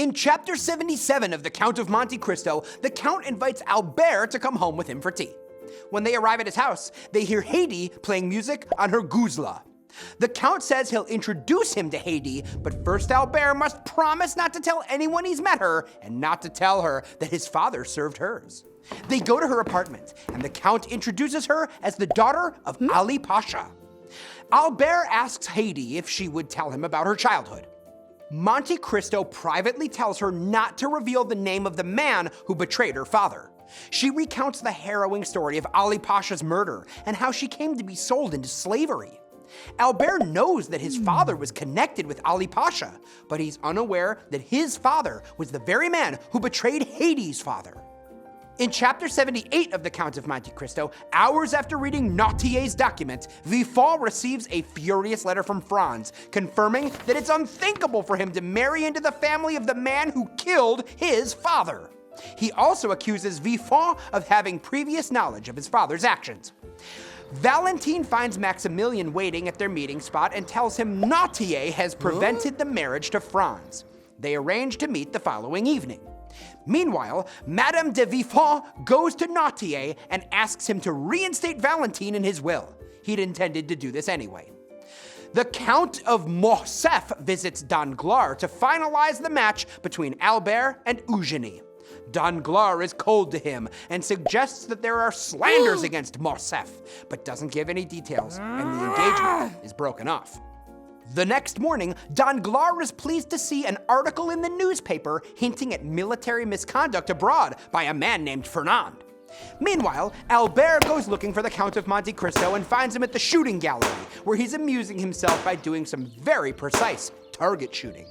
In chapter 77 of the Count of Monte Cristo, the Count invites Albert to come home with him for tea. When they arrive at his house, they hear Haydée playing music on her guzla. The Count says he'll introduce him to Haydée, but first Albert must promise not to tell anyone he's met her and not to tell her that his father served hers. They go to her apartment, and the Count introduces her as the daughter of Ali Pasha. Albert asks Haydée if she would tell him about her childhood. Monte Cristo privately tells her not to reveal the name of the man who betrayed her father. She recounts the harrowing story of Ali Pasha's murder and how she came to be sold into slavery. Albert knows that his father was connected with Ali Pasha, but he's unaware that his father was the very man who betrayed Haydée's father. In chapter 78 of the Count of Monte Cristo, hours after reading Nautier's document, Villefort receives a furious letter from Franz, confirming that it's unthinkable for him to marry into the family of the man who killed his father. He also accuses Villefort of having previous knowledge of his father's actions. Valentine finds Maximilian waiting at their meeting spot and tells him Nautier has prevented the marriage to Franz. They arrange to meet the following evening. Meanwhile, Madame de Villefort goes to Nautier and asks him to reinstate Valentine in his will. He'd intended to do this anyway. The Count of Morcerf visits Danglars to finalize the match between Albert and Eugenie. Danglars is cold to him and suggests that there are slanders against Morcerf, but doesn't give any details, and the engagement is broken off. The next morning, Danglars is pleased to see an article in the newspaper hinting at military misconduct abroad by a man named Fernand. Meanwhile, Albert goes looking for the Count of Monte Cristo and finds him at the shooting gallery, where he's amusing himself by doing some very precise target shooting.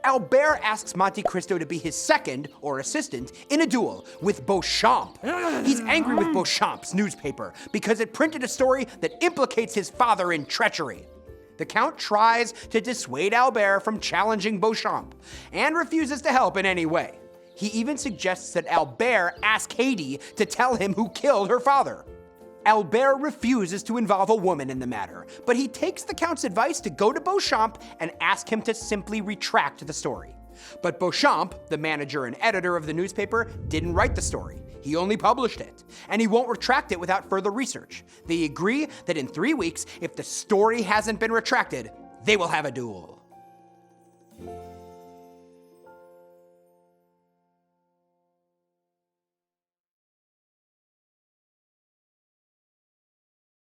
Albert asks Monte Cristo to be his second, or assistant, in a duel with Beauchamp. He's angry with Beauchamp's newspaper because it printed a story that implicates his father in treachery. The Count tries to dissuade Albert from challenging Beauchamp and refuses to help in any way. He even suggests that Albert ask Haydée to tell him who killed her father. Albert refuses to involve a woman in the matter, but he takes the Count's advice to go to Beauchamp and ask him to simply retract the story. But Beauchamp, the manager and editor of the newspaper, didn't write the story. He only published it, and he won't retract it without further research. They agree that in 3 weeks, if the story hasn't been retracted, they will have a duel.